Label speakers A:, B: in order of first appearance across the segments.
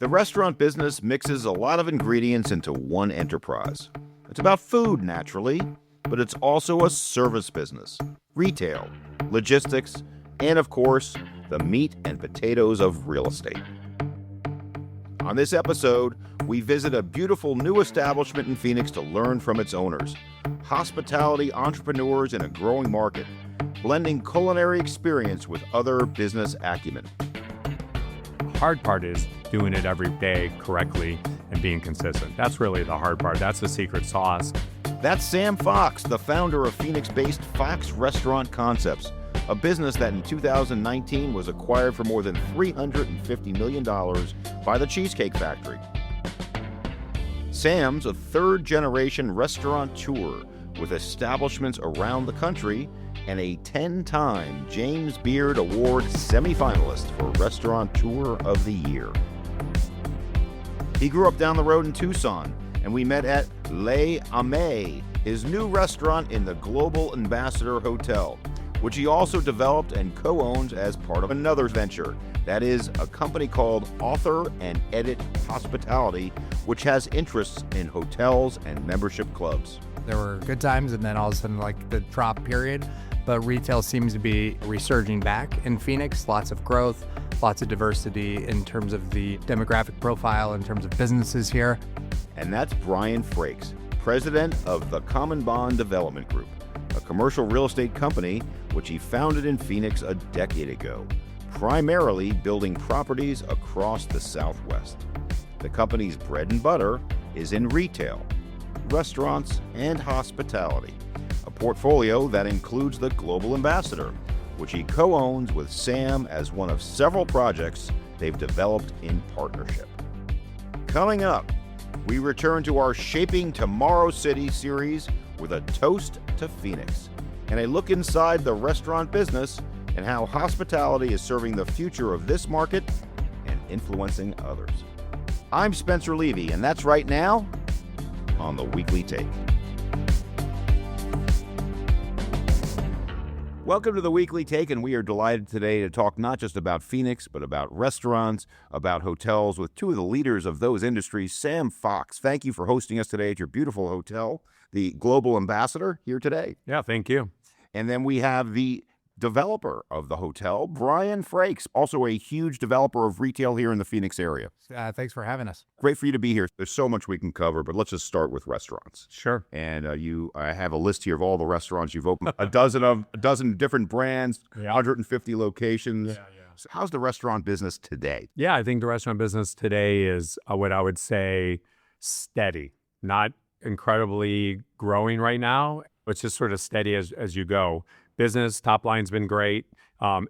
A: The restaurant business mixes a lot of ingredients into one enterprise. It's about food, naturally, but it's also a service business, retail, logistics, and of course, the meat and potatoes of real estate. On this episode, we visit a beautiful new establishment in Phoenix to learn from its owners, hospitality entrepreneurs in a growing market, blending culinary experience with other business acumen.
B: Hard part is doing it every day correctly and being consistent. That's really the hard part. That's the secret sauce.
A: That's Sam Fox, the founder of Phoenix-based Fox Restaurant Concepts, a business that in 2019 was acquired for more than $350 million by the Cheesecake Factory. Sam's a third-generation restaurateur with establishments around the country and a 10-time James Beard Award semifinalist for Restaurateur of the Year. He grew up down the road in Tucson, and we met at Les Amis, his new restaurant in the Global Ambassador Hotel, which he also developed and co-owns as part of another venture. That is a company called Author and Edit Hospitality, which has interests in hotels and membership clubs.
C: There were good times and then all of a sudden the drop period, but retail seems to be resurging back in Phoenix. Lots of growth, lots of diversity in terms of the demographic profile, in terms of businesses here.
A: And that's Brian Frakes, president of the Common Bond Development Group, a commercial real estate company which he founded in Phoenix a decade ago, primarily building properties across the Southwest. The company's bread and butter is in retail, restaurants, and hospitality, a portfolio that includes the Global Ambassador, which he co-owns with Sam as one of several projects they've developed in partnership. Coming up, we return to our Shaping Tomorrow City series with a toast to Phoenix and a look inside the restaurant business and how hospitality is serving the future of this market and influencing others. I'm Spencer Levy, and that's right now on The Weekly Take. Welcome to The Weekly Take, and we are delighted today to talk not just about Phoenix, but about restaurants, about hotels with two of the leaders of those industries. Sam Fox, thank you for hosting us today at your beautiful hotel, the Global Ambassador, here today.
B: Yeah, thank you.
A: And then we have the developer of the hotel, Brian Frakes, also a huge developer of retail here in the Phoenix area.
C: Thanks for having us.
A: Great for you to be here. There's so much we can cover, but let's just start with restaurants.
B: Sure.
A: And I have a list here of all the restaurants you've opened. a dozen different brands, 150 locations.
B: Yeah.
A: So how's the restaurant business today?
B: Yeah, I think the restaurant business today is what I would say steady, not incredibly growing right now. It's just sort of steady as you go. Business top line's been great.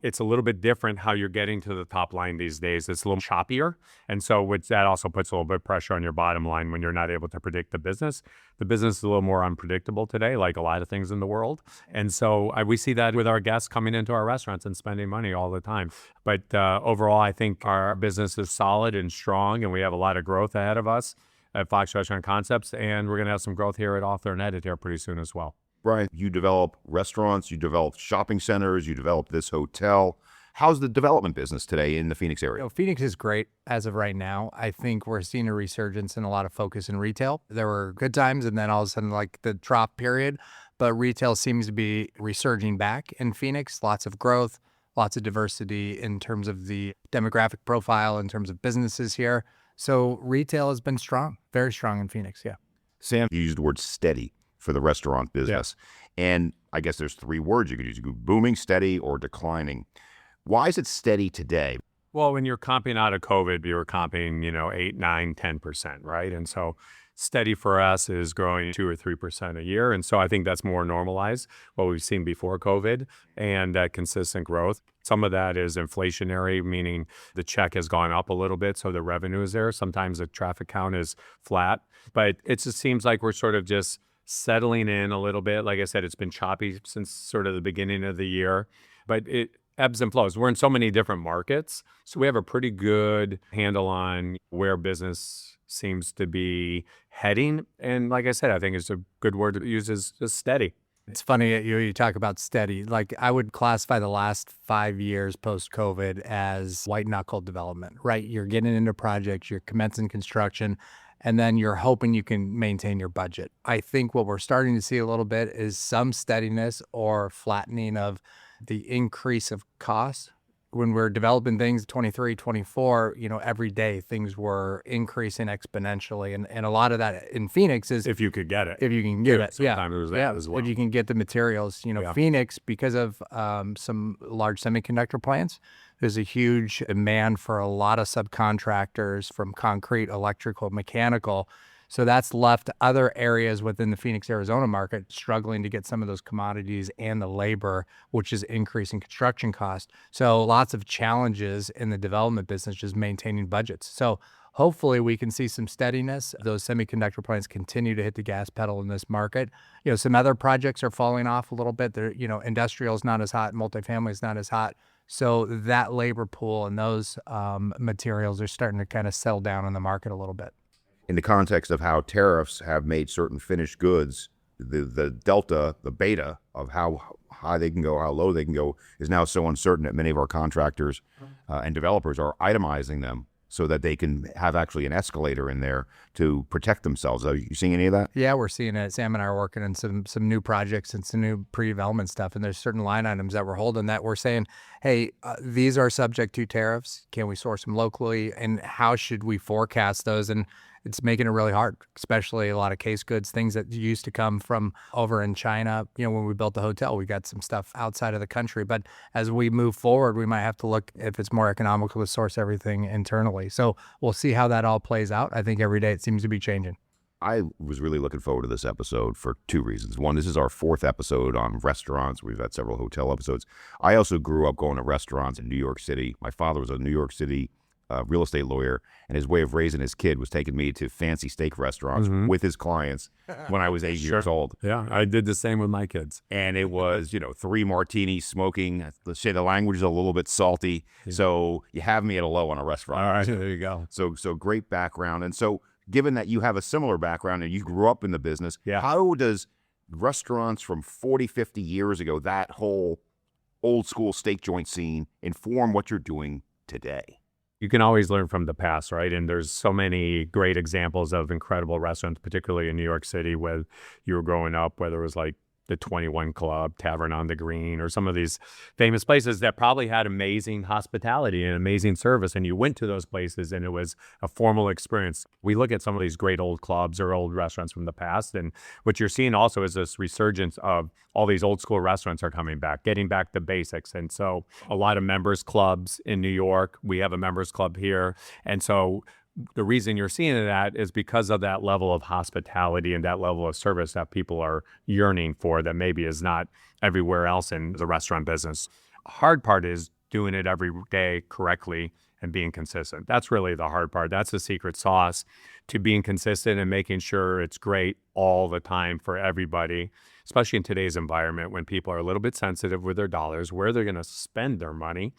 B: It's a little bit different how you're getting to the top line these days. It's a little choppier. And so that also puts a little bit of pressure on your bottom line when you're not able to predict the business. The business is a little more unpredictable today, like a lot of things in the world. And so we see that with our guests coming into our restaurants and spending money all the time. But overall, I think our business is solid and strong, and we have a lot of growth ahead of us at Fox Restaurant Concepts. And we're going to have some growth here at Author and Edit here pretty soon as well.
A: Brian, you develop restaurants, you develop shopping centers, you develop this hotel. How's the development business today in the Phoenix area?
C: Phoenix is great as of right now. I think we're seeing a resurgence and a lot of focus in retail. There were good times and then all of a sudden the drop period, but retail seems to be resurging back in Phoenix. Lots of growth, lots of diversity in terms of the demographic profile, in terms of businesses here. So retail has been strong, very strong in Phoenix, yeah.
A: Sam, you used the word steady for the restaurant business. Yeah. And I guess there's three words you could use. You could booming, steady, or declining. Why is it steady today?
B: Well, when you're comping out of COVID, you were comping, 8, 9, 10%, right? And so steady for us is growing 2 or 3% a year. And so I think that's more normalized, what we've seen before COVID, and consistent growth. Some of that is inflationary, meaning the check has gone up a little bit, so the revenue is there. Sometimes the traffic count is flat, but it just seems like we're sort of just settling in a little bit. Like I said, it's been choppy since sort of the beginning of the year, but it ebbs and flows. We're in so many different markets, so we have a pretty good handle on where business seems to be heading. And like I said, I think it's a good word to use is steady.
C: It's funny you talk about steady. Like I would classify the last 5 years post-COVID as white knuckle development, right? You're getting into projects, you're commencing construction, and then you're hoping you can maintain your budget. I think what we're starting to see a little bit is some steadiness or flattening of the increase of costs. When we're developing things 23, 24, every day things were increasing exponentially. And a lot of that in Phoenix is
B: If you could get it.
C: if you can get it. Yeah.
B: Sometimes it was that
C: Yeah.
B: as well.
C: If you can get the materials,
B: Yeah.
C: Phoenix, because of some large semiconductor plants, there's a huge demand for a lot of subcontractors from concrete, electrical, mechanical. So that's left other areas within the Phoenix, Arizona market struggling to get some of those commodities and the labor, which is increasing construction costs. So lots of challenges in the development business, just maintaining budgets. So hopefully we can see some steadiness. Those semiconductor plants continue to hit the gas pedal in this market. Some other projects are falling off a little bit. They're, industrial is not as hot, multifamily is not as hot. So that labor pool and those materials are starting to kind of settle down in the market a little bit.
A: In the context of how tariffs have made certain finished goods, the delta, the beta of how high they can go, how low they can go, is now so uncertain that many of our contractors and developers are itemizing them so that they can have actually an escalator in there to protect themselves. Are you seeing any of that?
C: Yeah, we're seeing it. Sam and I are working on some new projects and some new pre-development stuff, and there's certain line items that we're holding that we're saying, hey, these are subject to tariffs. Can we source them locally, and how should we forecast those? And it's making it really hard, especially a lot of case goods, things that used to come from over in China. When we built the hotel, we got some stuff outside of the country. But as we move forward, we might have to look if it's more economical to source everything internally. So we'll see how that all plays out. I think every day it seems to be changing.
A: I was really looking forward to this episode for two reasons. One, this is our 4th episode on restaurants. We've had several hotel episodes. I also grew up going to restaurants in New York City. My father was a New York City real estate lawyer, and his way of raising his kid was taking me to fancy steak restaurants with his clients when I was 8 years old.
B: Yeah, I did the same with my kids.
A: And it was, 3 martinis, smoking. Let's say the language is a little bit salty. Yeah. So you have me at a low on a restaurant.
B: All right, there you go.
A: So great background. And so given that you have a similar background and you grew up in the business, how does restaurants from 40, 50 years ago, that whole old school steak joint scene, inform what you're doing today?
B: You can always learn from the past, right? And there's so many great examples of incredible restaurants, particularly in New York City, where you were growing up, whether it was like the 21 Club, Tavern on the Green, or some of these famous places that probably had amazing hospitality and amazing service. And you went to those places and it was a formal experience. We look at some of these great old clubs or old restaurants from the past. And what you're seeing also is this resurgence of all these old school restaurants are coming back, getting back to basics. And so a lot of members clubs in New York, we have a members club here. And so the reason you're seeing that is because of that level of hospitality and that level of service that people are yearning for that maybe is not everywhere else in the restaurant business. Hard part is doing it every day correctly and being consistent. That's really the hard part. That's the secret sauce to being consistent and making sure it's great all the time for everybody, especially in today's environment when people are a little bit sensitive with their dollars, where they're going to spend their money.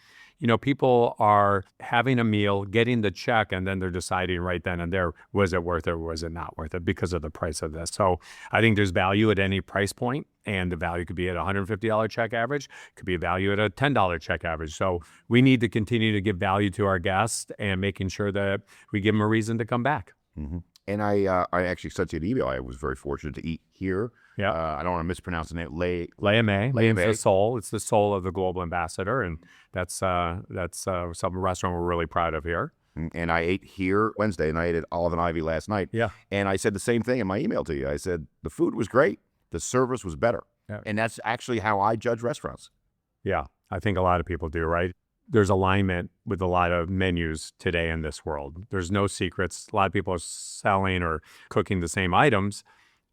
B: People are having a meal, getting the check, and then they're deciding right then and there, was it worth it or was it not worth it because of the price of this? So I think there's value at any price point, and the value could be at a $150 check average, could be a value at a $10 check average. So we need to continue to give value to our guests and making sure that we give them a reason to come back.
A: Mm-hmm. And I actually sent you an email. I was very fortunate to eat here.
B: Yeah,
A: I don't want to mispronounce the name.
B: Le'ame means the soul. It's the soul of the global ambassador, and that's some restaurant we're really proud of here.
A: And I ate here Wednesday, and I ate at Olive and Ivy last night.
B: Yeah,
A: and I said the same thing in my email to you. I said the food was great, the service was better, and that's actually how I judge restaurants.
B: Yeah, I think a lot of people do, right? There's alignment with a lot of menus today in this world. There's no secrets. A lot of people are selling or cooking the same items,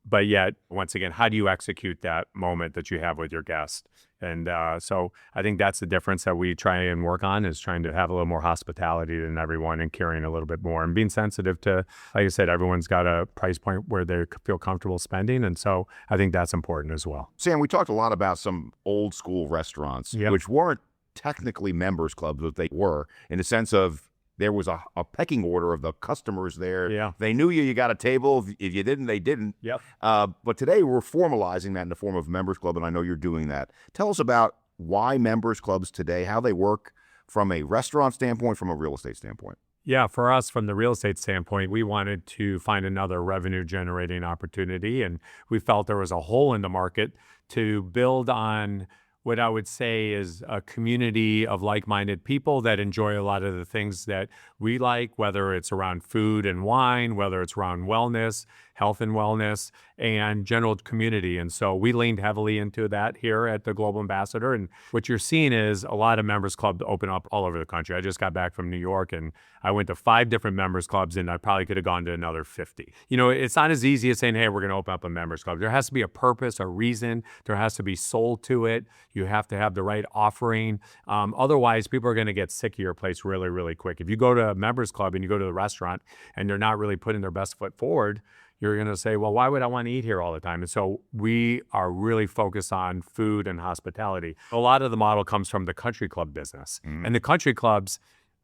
B: but yet, once again, how do you execute that moment that you have with your guest? And so I think that's the difference that we try and work on, is trying to have a little more hospitality than everyone and caring a little bit more and being sensitive to, like I said, everyone's got a price point where they feel comfortable spending. And so I think that's important as well.
A: Sam, we talked a lot about some old school restaurants, which weren't technically members clubs, but they were, in the sense of there was a pecking order of the customers there.
B: Yeah.
A: They knew you got a table. If you didn't, they didn't.
B: Yep.
A: But today we're formalizing that in the form of members club, and I know you're doing that. Tell us about why members clubs today, how they work from a restaurant standpoint, from a real estate standpoint.
B: Yeah, for us, from the real estate standpoint, we wanted to find another revenue generating opportunity. And we felt there was a hole in the market to build on what I would say is a community of like-minded people that enjoy a lot of the things that we like, whether it's around food and wine, whether it's around wellness, health and wellness, and general community. And so we leaned heavily into that here at the Global Ambassador. And what you're seeing is a lot of members clubs open up all over the country. I just got back from New York and I went to 5 different members clubs and I probably could have gone to another 50. You know, it's not as easy as saying, hey, we're going to open up a members club. There has to be a purpose, a reason. There has to be soul to it. You have to have the right offering. Otherwise, people are going to get sick of your place really, really quick. If you go to a members club and you go to the restaurant and they're not really putting their best foot forward, you're going to say, well, why would I want to eat here all the time? And so we are really focused on food and hospitality. A lot of the model comes from the country club business. And the country clubs,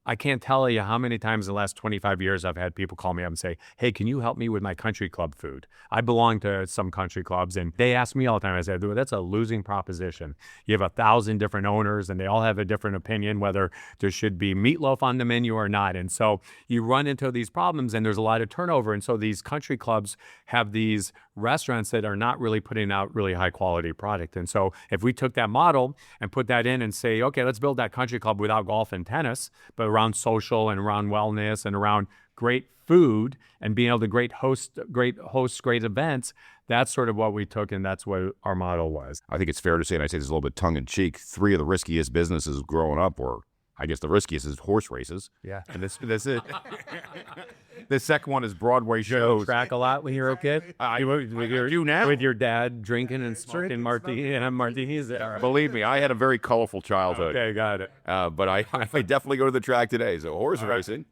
B: I can't tell you how many times in the last 25 years I've had people call me up and say, hey, can you help me with my country club food? I belong to some country clubs and they ask me all the time. I said, that's a losing proposition. You have 1,000 different owners and they all have a different opinion whether there should be meatloaf on the menu or not. And so you run into these problems and there's a lot of turnover. And so these country clubs have these restaurants that are not really putting out really high quality product. And so if we took that model and put that in and say, okay, let's build that country club without golf and tennis, but around social and around wellness and around great food and being able to host great events, that's sort of what we took and that's what our model was.
A: I think it's fair to say, and I say this a little bit tongue in cheek, 3 of the riskiest businesses growing up were, I guess the riskiest is horse races.
B: Yeah.
A: And this is the second one is Broadway shows.
B: Track a lot when you were a kid?
A: I do now.
B: With your dad drinking and smoking martinis?
A: Believe me, I had a very colorful childhood.
B: Okay, got it.
A: But I definitely go to the track today. So horse racing,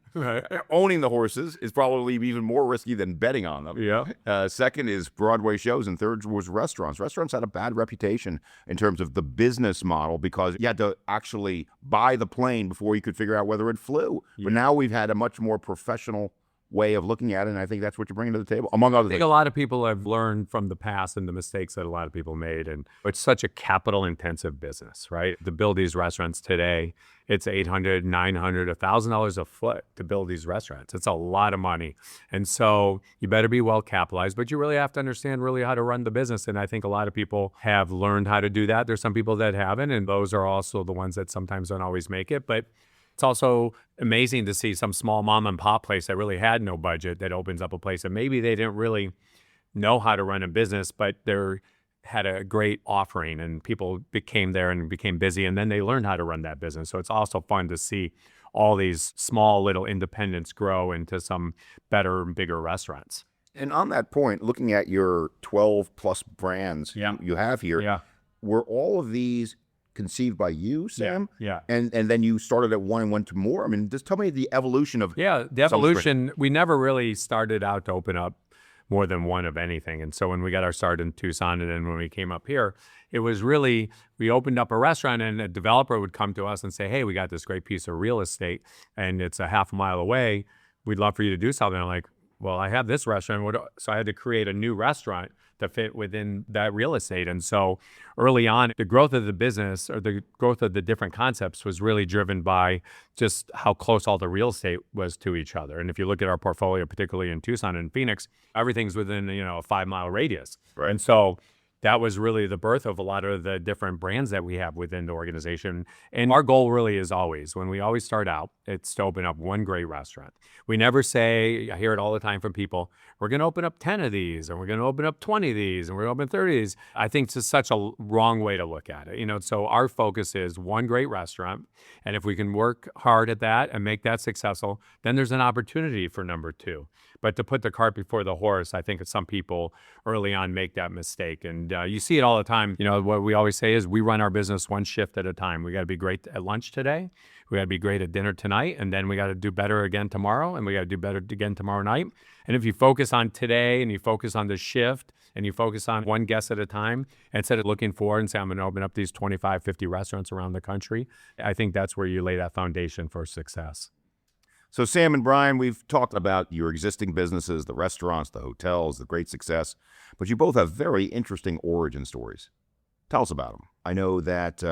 A: owning the horses is probably even more risky than betting on them.
B: Yeah.
A: Second is Broadway shows, and third was restaurants. Restaurants had a bad reputation in terms of the business model because you had to actually buy the plane before you could figure out whether it flew. Yeah. But now we've had a much more professional way of looking at it, and I think that's what you're bringing to the table, among other things.
B: I think a lot of people have learned from the past and the mistakes that a lot of people made, and it's such a capital-intensive business, right? To build these restaurants today, it's $800, $900, $1,000 a foot to build these restaurants. It's a lot of money, and so you better be well capitalized, but you really have to understand really how to run the business, and I think a lot of people have learned how to do that. There's some people that haven't, and those are also the ones that sometimes don't always make it, but it's also amazing to see some small mom and pop place that really had no budget that opens up a place and maybe they didn't really know how to run a business, but they had a great offering and people became there and became busy and then they learned how to run that business. So it's also fun to see all these small little independents grow into some better and bigger restaurants.
A: And on that point, looking at your 12 plus brands you have here, were all of these conceived by you, Sam?
B: Yeah.
A: And then you started at one and went to more? I mean, just tell me the evolution of...
B: Yeah, the evolution, we never really started out to open up more than one of anything. And so when we got our start in Tucson and then when we came up here, it was really, we opened up a restaurant and a developer would come to us and say, hey, we got this great piece of real estate and it's a half a mile away. We'd love for you to do something. I'm like, well, I have this restaurant. So I had to create a new restaurant to fit within that real estate. And so early on, the growth of the business or the growth of the different concepts was really driven by just how close all the real estate was to each other. And if you look at our portfolio, particularly in Tucson and Phoenix, everything's within, a 5-mile radius.
A: Right.
B: And so that was really the birth of a lot of the different brands that we have within the organization. And our goal really is always, when we always start out, it's to open up one great restaurant. We never say, I hear it all the time from people, we're going to open up 10 of these, and we're going to open up 20 of these, and we're going to open 30 of these. I think it's just such a wrong way to look at it. So our focus is one great restaurant. And if we can work hard at that and make that successful, then there's an opportunity for number 2. But to put the cart before the horse, I think some people early on make that mistake. And you see it all the time. What we always say is we run our business one shift at a time. We got to be great at lunch today. We got to be great at dinner tonight. And then we got to do better again tomorrow. And we got to do better again tomorrow night. And if you focus on today and you focus on the shift and you focus on one guest at a time, instead of looking forward and say, I'm going to open up these 25, 50 restaurants around the country, I think that's where you lay that foundation for success.
A: So, Sam and Brian, we've talked about your existing businesses, the restaurants, the hotels, the great success, but you both have very interesting origin stories. Tell us about them. I know that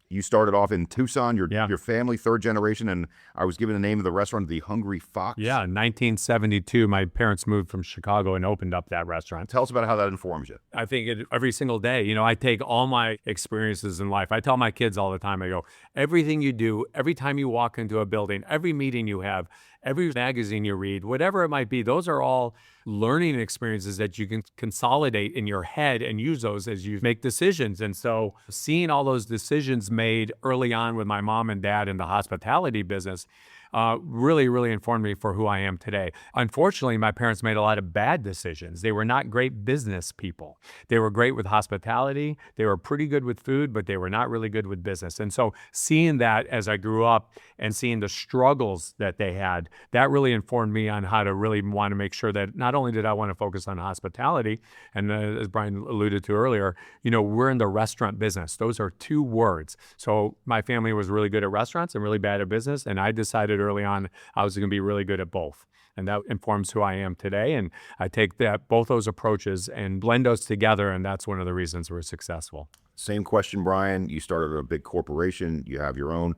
A: you started off in Tucson, your family, third generation, and I was given the name of the restaurant, the Hungry Fox.
B: Yeah, in 1972, my parents moved from Chicago and opened up that restaurant.
A: Tell us about how that informs you.
B: I think every single day, I take all my experiences in life. I tell my kids all the time, I go, everything you do, every time you walk into a building, every meeting you have, every magazine you read, whatever it might be, those are all learning experiences that you can consolidate in your head and use those as you make decisions. And so seeing all those decisions made early on with my mom and dad in the hospitality business really, really informed me for who I am today. Unfortunately, my parents made a lot of bad decisions. They were not great business people. They were great with hospitality. They were pretty good with food, but they were not really good with business. And so seeing that as I grew up and seeing the struggles that they had, that really informed me on how to really want to make sure that not only did I want to focus on hospitality, and as Brian alluded to earlier, we're in the restaurant business. Those are two words. So my family was really good at restaurants and really bad at business, and I decided early on I was going to be really good at both. And that informs who I am today. And I take both those approaches and blend those together, and that's one of the reasons we're successful.
A: Same question, Brian. You started a big corporation. You have your own.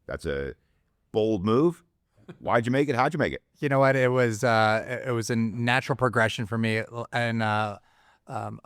A: That's a bold move. Why'd you make it? How'd you make it?
C: You know what? It was a natural progression for me, and a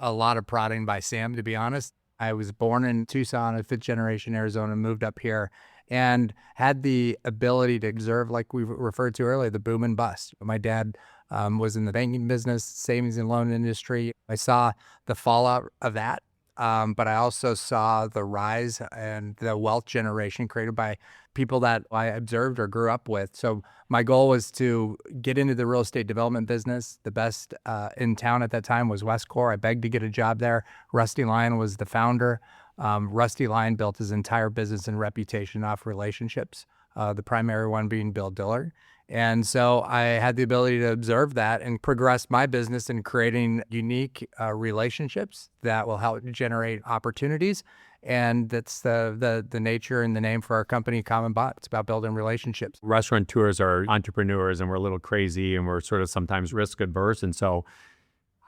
C: lot of prodding by Sam, to be honest. I was born in Tucson, a fifth generation Arizona, moved up here, and had the ability to observe, like we referred to earlier, the boom and bust. My dad was in the banking business, savings and loan industry. I saw the fallout of that, but I also saw the rise and the wealth generation created by people that I observed or grew up with. So my goal was to get into the real estate development business. The best in town at that time was Westcor. I begged to get a job there. Rusty Lyon was the founder. Rusty Lyon built his entire business and reputation off relationships, the primary one being Bill Dillard. And so I had the ability to observe that and progress my business in creating unique relationships that will help generate opportunities. And that's the nature and the name for our company, Common Bond. It's about building relationships.
B: Restaurateurs are entrepreneurs, and we're a little crazy, and we're sort of sometimes risk adverse. And so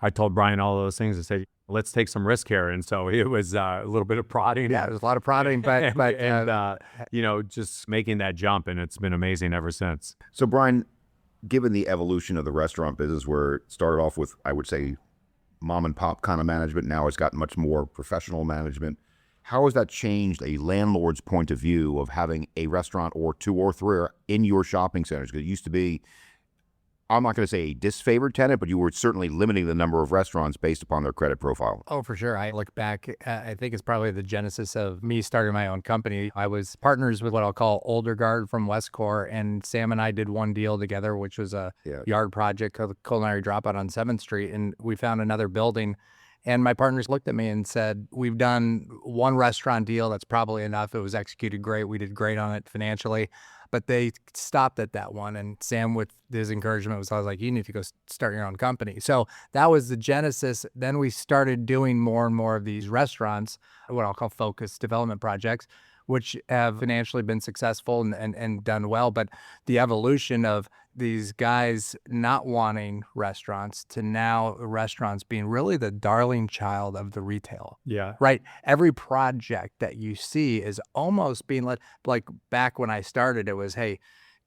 B: I told Brian all those things and said, let's take some risk here. And so it was a little bit of prodding.
C: Yeah, it was a lot of prodding, but
B: just making that jump, and it's been amazing ever since.
A: So, Brian, given the evolution of the restaurant business, where it started off with, I would say, mom and pop kind of management, now it's gotten much more professional management. How has that changed a landlord's point of view of having a restaurant or two or three in your shopping centers? Because it used to be, I'm not going to say a disfavored tenant, but you were certainly limiting the number of restaurants based upon their credit profile.
C: Oh, for sure. I look back, I think it's probably the genesis of me starting my own company. I was partners with what I'll call Older Guard from Westcor, and Sam and I did one deal together, which was a yard project called Culinary Dropout on 7th Street, and we found another building. And my partners looked at me and said, we've done one restaurant deal. That's probably enough. It was executed great. We did great on it financially. But they stopped at that one. And Sam, with his encouragement, was always like, you need to go start your own company. So that was the genesis. Then we started doing more and more of these restaurants, what I'll call focused development projects, which have financially been successful and done well. But the evolution of these guys not wanting restaurants to now restaurants being really the darling child of the retail.
B: Yeah.
C: Right. Every project that you see is almost being like back when I started, it was, hey,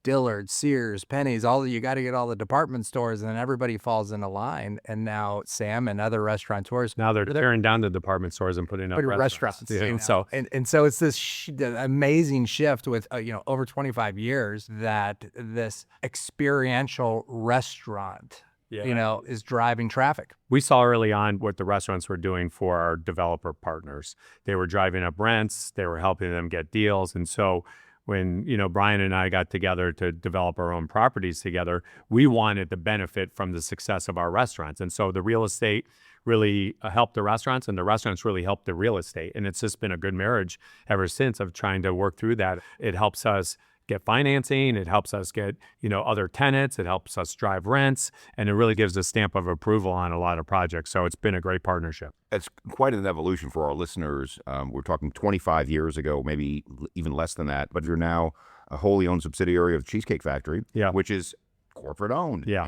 C: Dillard, Sears, Penny's, you got to get all the department stores, and then everybody falls into line. And now Sam and other restaurateurs,
B: now they're tearing down the department stores and putting up restaurants.
C: Yeah. And so it's this amazing shift with over 25 years that this experiential restaurant is driving traffic.
B: We saw early on what the restaurants were doing for our developer partners. They were driving up rents, they were helping them get deals, and so when Brian and I got together to develop our own properties together, we wanted to benefit from the success of our restaurants. And so the real estate really helped the restaurants, and the restaurants really helped the real estate. And it's just been a good marriage ever since of trying to work through that. It helps us get financing, it helps us get other tenants, it helps us drive rents, and it really gives a stamp of approval on a lot of projects. So it's been a great partnership.
A: It's quite an evolution for our listeners. We're talking 25 years ago, maybe even less than that, but you're now a wholly owned subsidiary of Cheesecake Factory,
B: Yeah.
A: which is corporate owned.
B: Yeah.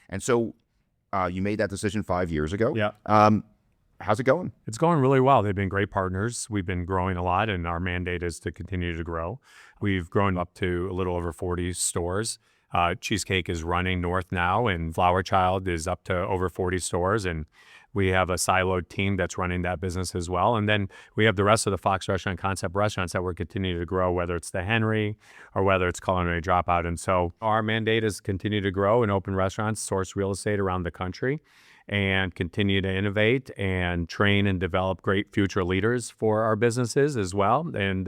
A: And so you made that decision 5 years ago.
B: Yeah.
A: How's it going?
B: It's going really well. They've been great partners. We've been growing a lot, and our mandate is to continue to grow. We've grown up to a little over 40 stores. Cheesecake is running north now, and Flower Child is up to over 40 stores. And we have a siloed team that's running that business as well. And then we have the rest of the Fox Restaurant Concept restaurants that we're continuing to grow, whether it's the Henry or whether it's Culinary Dropout. And so our mandate is continue to grow and open restaurants, source real estate around the country, and continue to innovate and train and develop great future leaders for our businesses as well. And,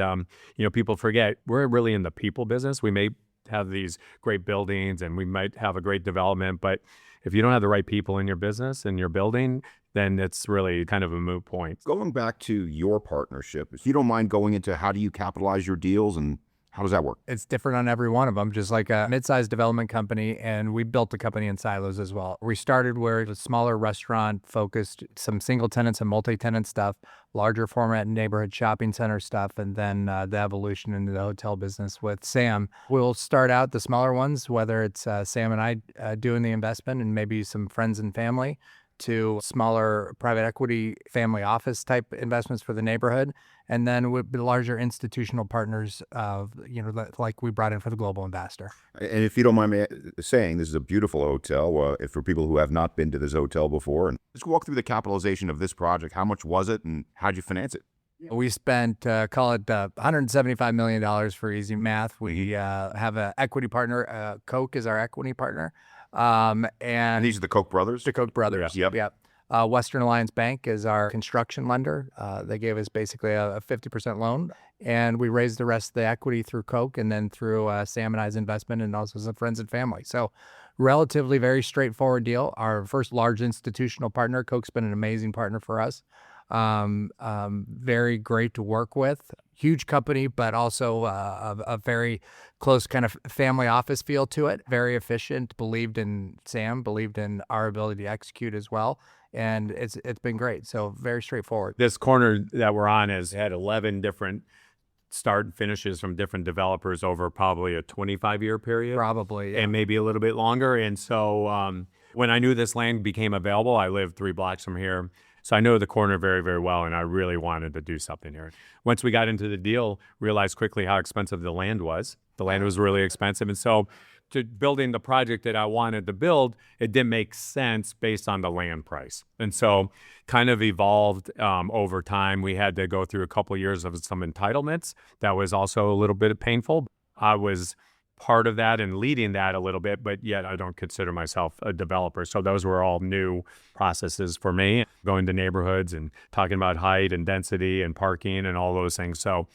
B: people forget we're really in the people business. We may have these great buildings and we might have a great development, but if you don't have the right people in your business and your building, then it's really kind of a moot point.
A: Going back to your partnership, if you don't mind going into how do you capitalize your deals and how does that work?
C: It's different on every one of them, just like a mid-sized development company, and we built a company in silos as well. We started where it was smaller restaurant focused, some single tenant, some multi-tenant stuff, larger format neighborhood shopping center stuff, and then the evolution into the hotel business with Sam. We'll start out the smaller ones, whether it's Sam and I doing the investment and maybe some friends and family, to smaller private equity family office type investments for the neighborhood. And then with the larger institutional partners, like we brought in for the Global Ambassador.
A: And if you don't mind me saying, this is a beautiful hotel. For people who have not been to this hotel before, and let's walk through the capitalization of this project. How much was it, and how'd you finance it?
C: We spent, call it $175 million for easy math. We have an equity partner. Coke is our equity partner.
A: And these are the Koch brothers?
C: The Koch brothers.
A: Yep.
C: Yep. Western Alliance Bank is our construction lender. They gave us basically a 50% loan, and we raised the rest of the equity through Coke and then through Sam and I's investment and also some friends and family. So relatively very straightforward deal. Our first large institutional partner, Coke's been an amazing partner for us. Very great to work with. Huge company, but also a very close kind of family office feel to it. Very efficient, believed in Sam, believed in our ability to execute as well. And it's been great. So very straightforward.
B: This corner that we're on has had 11 different start and finishes from different developers over probably a 25-year period.
C: Probably, yeah.
B: And maybe a little bit longer. And so when I knew this land became available, I lived 3 blocks from here. So I know the corner very, very well, and I really wanted to do something here. Once we got into the deal, realized quickly how expensive the land was. The land was really expensive. And so to building the project that I wanted to build, it didn't make sense based on the land price. And so kind of evolved over time. We had to go through a couple of years of some entitlements. That was also a little bit painful. I was part of that and leading that a little bit, but yet I don't consider myself a developer. So those were all new processes for me, going to neighborhoods and talking about height and density and parking and all those things. So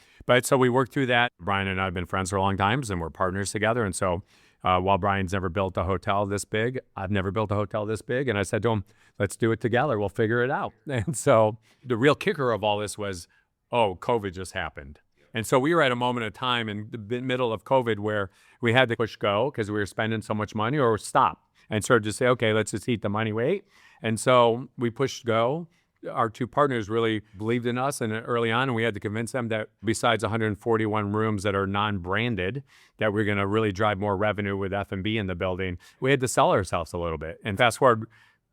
B: we worked through that. Brian and I have been friends for a long time, and we're partners together. And so while Brian's never built a hotel this big, I've never built a hotel this big. And I said to him, let's do it together. We'll figure it out. And so the real kicker of all this was, COVID just happened. And so we were at a moment of time in the middle of COVID where we had to push go because we were spending so much money, or stop and sort of just say, okay, let's just eat the money, wait. And so we pushed go. Our 2 partners really believed in us and early on, and we had to convince them that besides 141 rooms that are non-branded, that we're going to really drive more revenue with F&B in the building. We had to sell ourselves a little bit. And fast forward,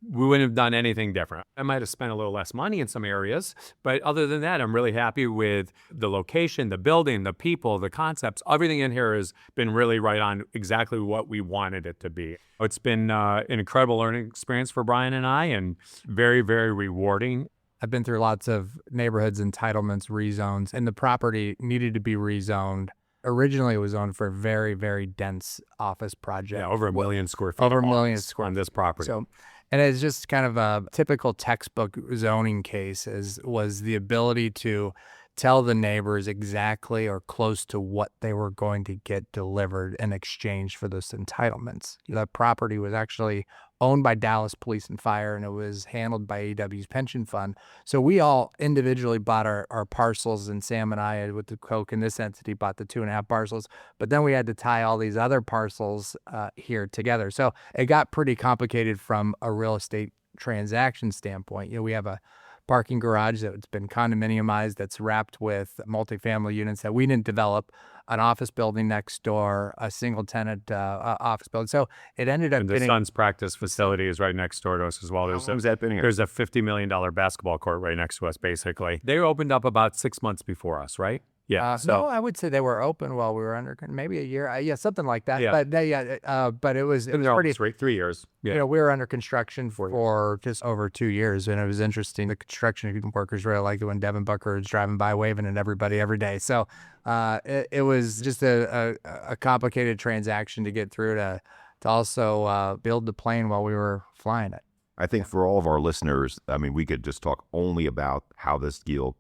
B: we wouldn't have done anything different. I might have spent a little less money in some areas, but other than that, I'm really happy with the location, the building, the people, the concepts. Everything in here has been really right on exactly what we wanted it to be. It's been an incredible learning experience for Brian and I, and very, very rewarding.
C: I've been through lots of neighborhoods, entitlements, rezones, and the property needed to be rezoned. Originally, it was zoned for a very, very dense office project.
B: Yeah, over 1 million square feet.
C: Over 1 million square
B: on this property.
C: So, and it's just kind of a typical textbook zoning case was the ability to tell the neighbors exactly or close to what they were going to get delivered in exchange for those entitlements. The property was actually owned by Dallas Police and Fire, and it was handled by AEW's pension fund. So we all individually bought our parcels, and Sam and I, with the Coke in this entity, bought the 2.5 parcels. But then we had to tie all these other parcels here together. So it got pretty complicated from a real estate transaction standpoint. We have a parking garage that's been condominiumized, that's wrapped with multifamily units that we didn't develop, an office building next door, a single tenant office building. So it ended up
B: And the
C: getting
B: Suns practice facility is right next door to us as well.
A: How long has that been here?
B: There's a $50 million basketball court right next to us, basically. They opened up about 6 months before us, right? Yeah.
C: no, I would say they were open while we were under, maybe a year. Yeah, something like that.
B: Yeah.
C: But but it was pretty.
B: 3 years. Yeah.
C: You know, we were under construction for just over 2 years, and it was interesting. The construction workers really liked it when Devin Booker was driving by waving at everybody every day. So it was just a complicated transaction to get through to also build the plane while we were flying it.
A: I think for all of our listeners, I mean, we could just talk only about how this deal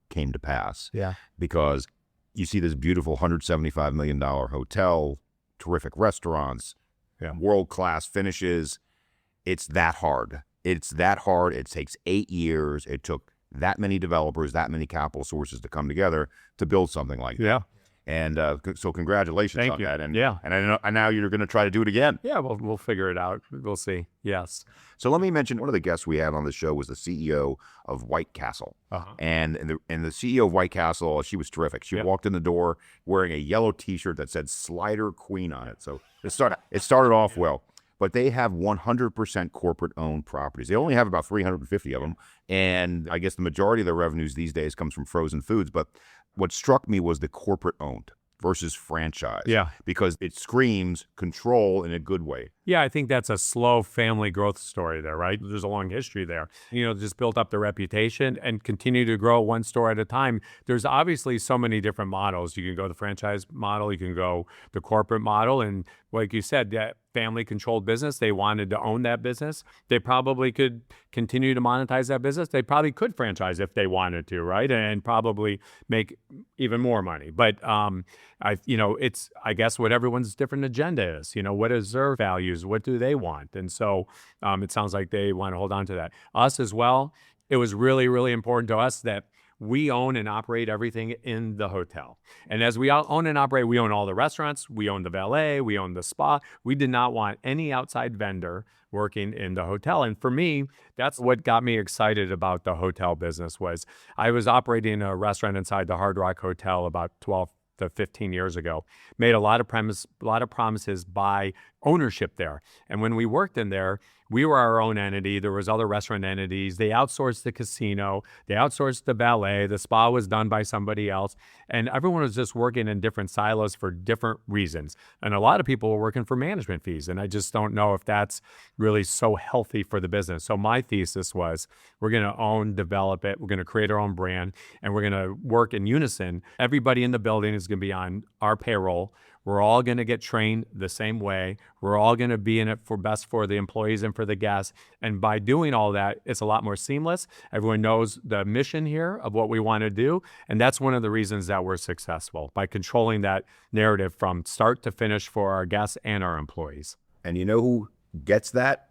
A: came to pass.
C: Yeah.
A: Because you see this beautiful $175 million hotel, terrific restaurants, world-class finishes. It's that hard. It's that hard. It takes 8 years. It took that many developers, that many capital sources to come together to build something like that.
B: Yeah.
A: And so congratulations
B: Thank
A: on
B: you.
A: that. And
B: Yeah.
A: and I know and now you're going to try to do it again.
B: Yeah, we'll figure it out. We'll see. Yes.
A: So let me mention one of the guests we had on the show was the CEO of White Castle. And the CEO of White Castle, she was terrific. She walked in the door wearing a yellow T-shirt that said Slider Queen on it. So it started off well. But they have 100% corporate-owned properties. They only have about 350 of them. And I guess the majority of their revenues these days comes from frozen foods. But what struck me was the corporate-owned versus franchise.
B: Yeah.
A: Because it screams control in a good way.
B: Yeah, I think that's a slow family growth story there, right? There's a long history there. Just built up the reputation and continue to grow one store at a time. There's obviously so many different models. You can go the franchise model, you can go the corporate model. And like you said, that family-controlled business, they wanted to own that business. They probably could continue to monetize that business. They probably could franchise if they wanted to, right? And probably make even more money. But it's, I guess, what everyone's different agenda is. What is their values? What do they want? And so it sounds like they want to hold on to that. Us as well, it was really, really important to us that we own and operate everything in the hotel. And as we own and operate, we own all the restaurants, we own the valet, we own the spa. We did not want any outside vendor working in the hotel. And for me, that's what got me excited about the hotel business. Was I was operating a restaurant inside the Hard Rock Hotel about 12 to 15 years ago, made a lot of promises by ownership there. And when we worked in there, we were our own entity. There was other restaurant entities. They outsourced the casino. They outsourced the ballet. The spa was done by somebody else. And everyone was just working in different silos for different reasons. And a lot of people were working for management fees. And I just don't know if that's really so healthy for the business. So my thesis was, we're going to own, develop it. We're going to create our own brand, and we're going to work in unison. Everybody in the building is going to be on our payroll. We're all going to get trained the same way. We're all going to be in it for best for the employees and for the guests. And by doing all that, it's a lot more seamless. Everyone knows the mission here of what we want to do. And that's one of the reasons that we're successful, by controlling that narrative from start to finish for our guests and our employees.
A: And you know who gets that?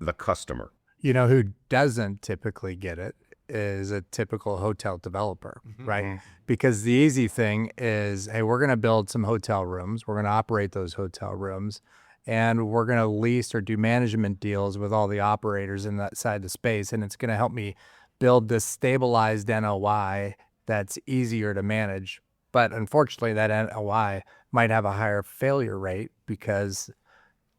A: The customer.
C: You know who doesn't typically get it is a typical hotel developer, right? Because the easy thing is, hey, we're going to build some hotel rooms. We're going to operate those hotel rooms, and we're going to lease or do management deals with all the operators in that side of the space. And it's going to help me build this stabilized NOI that's easier to manage. But unfortunately, that NOI might have a higher failure rate because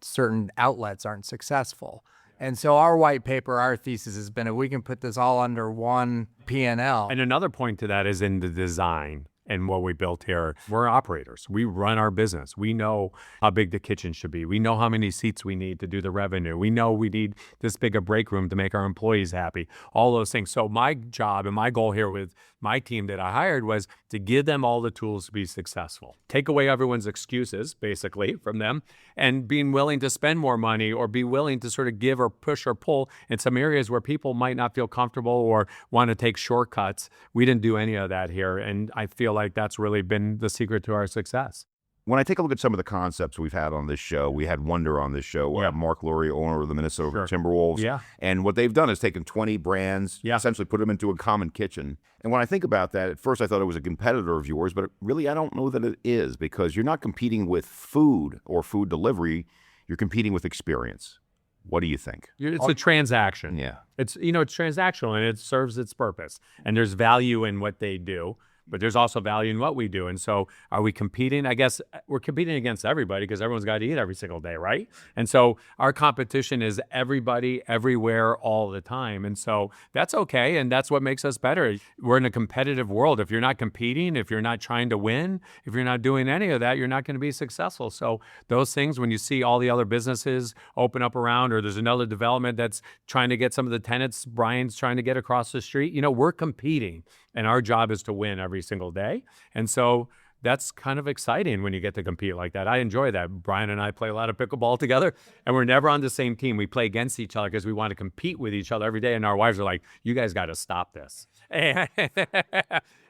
C: certain outlets aren't successful. And so our white paper, our thesis has been, if we can put this all under one P&L.
B: And another point to that is in the design and what we built here. We're operators. We run our business. We know how big the kitchen should be. We know how many seats we need to do the revenue. We know we need this big a break room to make our employees happy. All those things. So my job and my goal here with my team that I hired was to give them all the tools to be successful. Take away everyone's excuses, basically, from them, and being willing to spend more money or be willing to sort of give or push or pull in some areas where people might not feel comfortable or want to take shortcuts. We didn't do any of that here. And I feel like that's really been the secret to our success.
A: When I take a look at some of the concepts we've had on this show, we had Wonder on this show, Mark Lurie, owner of the Minnesota Timberwolves.
B: Yeah.
A: And what they've done is taken 20 brands, essentially put them into a common kitchen. And when I think about that, at first I thought it was a competitor of yours, but really I don't know that it is, because you're not competing with food or food delivery. You're competing with experience. What do you think?
B: It's a transaction.
A: Yeah.
B: It's transactional and it serves its purpose. And there's value in what they do, but there's also value in what we do. And so are we competing? I guess we're competing against everybody because everyone's got to eat every single day, right? And so our competition is everybody, everywhere, all the time. And so that's okay. And that's what makes us better. We're in a competitive world. If you're not competing, if you're not trying to win, if you're not doing any of that, you're not going to be successful. So those things, when you see all the other businesses open up around, or there's another development that's trying to get some of the tenants Brian's trying to get across the street, we're competing. And our job is to win every single day. And so that's kind of exciting when you get to compete like that. I enjoy that. Brian and I play a lot of pickleball together, and we're never on the same team. We play against each other because we want to compete with each other every day. And our wives are like, you guys got to stop this.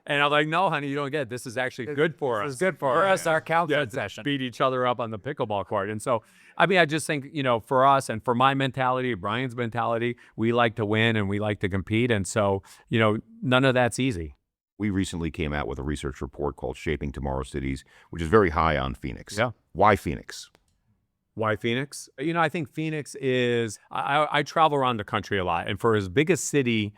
B: And I'm like, no, honey, you don't get it. This is actually good for us.
C: It's good for us, our counseling
B: to
C: session.
B: beat each other up on the pickleball court. And so, I just think, for us and for my mentality, Brian's mentality, we like to win and we like to compete. And so, none of that's easy.
A: We recently came out with a research report called Shaping Tomorrow's Cities, which is very high on Phoenix.
B: Yeah.
A: Why Phoenix?
B: Why Phoenix? I think Phoenix is, I travel around the country a lot. And for as big a city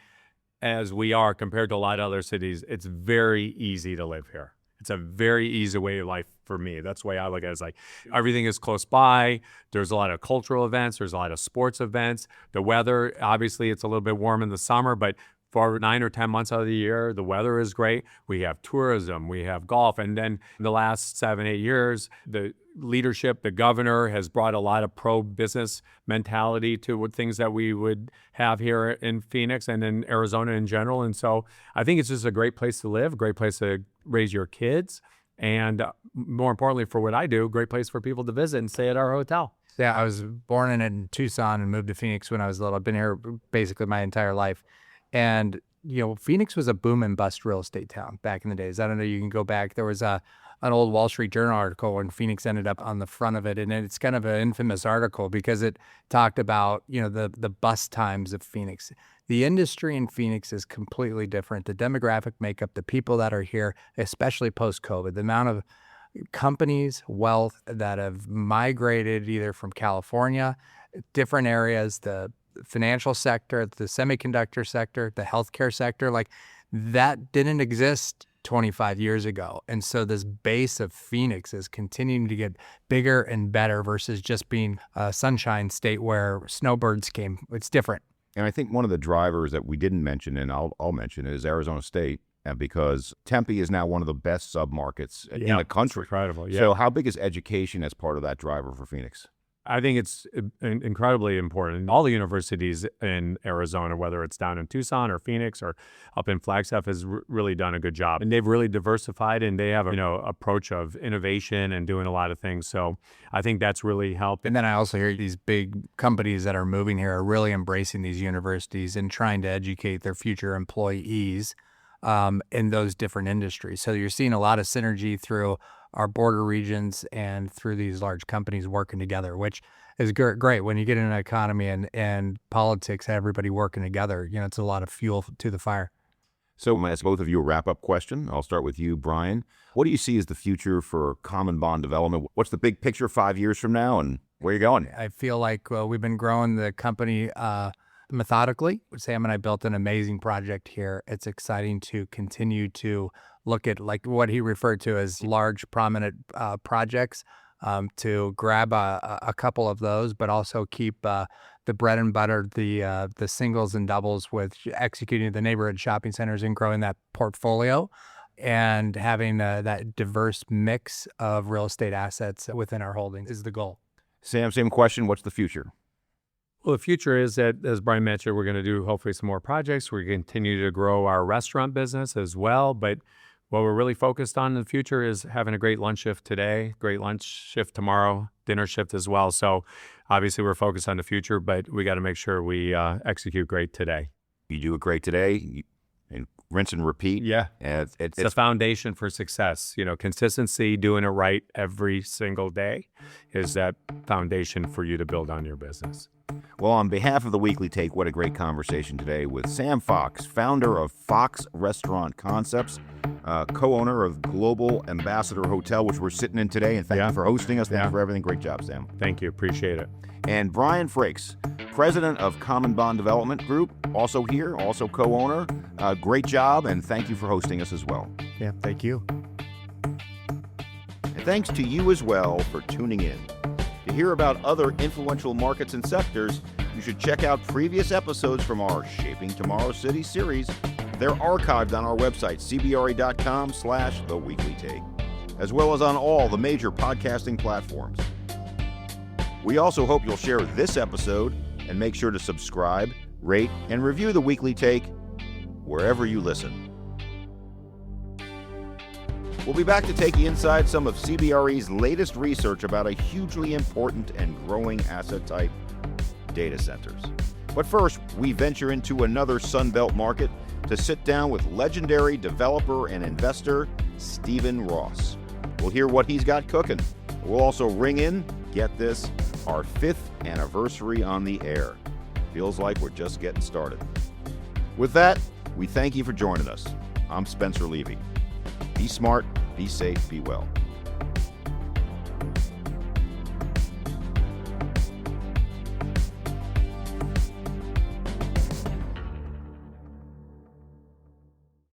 B: as we are compared to a lot of other cities, it's very easy to live here. It's a very easy way of life for me. That's the way I look at it. It's like everything is close by. There's a lot of cultural events. There's a lot of sports events. The weather, obviously, it's a little bit warm in the summer, but for 9 or 10 months out of the year, the weather is great. We have tourism, we have golf. And then the last 7, 8 years, the leadership, the governor has brought a lot of pro-business mentality to what things that we would have here in Phoenix and in Arizona in general. And so I think it's just a great place to live, a great place to raise your kids. And more importantly, for what I do, great place for people to visit and stay at our hotel.
C: Yeah, I was born in Tucson and moved to Phoenix when I was little. I've been here basically my entire life. And, Phoenix was a boom and bust real estate town back in the days. I don't know, you can go back. There was an old Wall Street Journal article when Phoenix ended up on the front of it. And it's kind of an infamous article because it talked about, the bust times of Phoenix. The industry in Phoenix is completely different. The demographic makeup, the people that are here, especially post-COVID, the amount of companies, wealth that have migrated either from California, different areas, the financial sector, the semiconductor sector, the healthcare sector, like that didn't exist 25 years ago. And so this base of Phoenix is continuing to get bigger and better versus just being a sunshine state where snowbirds came. It's different.
A: And I think one of the drivers that we didn't mention, and I'll mention, is Arizona State, because Tempe is now one of the best submarkets in the country.
B: It's incredible. Yeah.
A: So how big is education as part of that driver for Phoenix?
B: I think it's incredibly important. All the universities in Arizona, whether it's down in Tucson or Phoenix or up in Flagstaff, has really done a good job. And they've really diversified, and they have a approach of innovation and doing a lot of things. So I think that's really helped.
C: And then I also hear these big companies that are moving here are really embracing these universities and trying to educate their future employees in those different industries. So you're seeing a lot of synergy through our border regions and through these large companies working together, which is great. When you get in an economy and politics, everybody working together, it's a lot of fuel to the fire.
A: So I'm going to ask both of you a wrap-up question. I'll start with you, Brian. What do you see as the future for common bond development? What's the big picture 5 years from now, and where are you going?
C: I feel like we've been growing the company methodically. Sam and I built an amazing project here. It's exciting to continue to look at like what he referred to as large prominent projects, to grab a couple of those, but also keep the bread and butter, the singles and doubles with executing the neighborhood shopping centers and growing that portfolio and having that diverse mix of real estate assets within our holdings is the goal.
A: Sam, same question. What's the future?
B: Well, the future is that, as Brian mentioned, we're going to do hopefully some more projects. We're going to continue to grow our restaurant business as well. But what we're really focused on in the future is having a great lunch shift today, great lunch shift tomorrow, dinner shift as well. So obviously we're focused on the future, but we got to make sure we execute great today.
A: You do it great today, and rinse and repeat.
B: Yeah.
A: And
B: it's the foundation for success. Consistency, doing it right every single day is that foundation for you to build on your business.
A: Well, on behalf of the Weekly Take, what a great conversation today with Sam Fox, founder of Fox Restaurant Concepts. co-owner of Global Ambassador Hotel, which we're sitting in today. And thank you for hosting us. Thank you for everything. Great job, Sam.
B: Thank you. Appreciate it.
A: And Brian Frakes, president of Common Bond Development Group, also here, also co-owner. Great job, and thank you for hosting us as well.
C: Yeah, thank you.
A: And thanks to you as well for tuning in. To hear about other influential markets and sectors, you should check out previous episodes from our Shaping Tomorrow City series. They're archived on our website, cbre.com/The Weekly Take, as well as on all the major podcasting platforms. We also hope you'll share this episode and make sure to subscribe, rate, and review The Weekly Take wherever you listen. We'll be back to take you inside some of CBRE's latest research about a hugely important and growing asset type, data centers. But first, we venture into another Sunbelt market to sit down with legendary developer and investor Stephen Ross. We'll hear what he's got cooking. We'll also ring in, get this, our 5th anniversary on the air. Feels like we're just getting started. With that, we thank you for joining us. I'm Spencer Levy. Be smart, be safe, be well.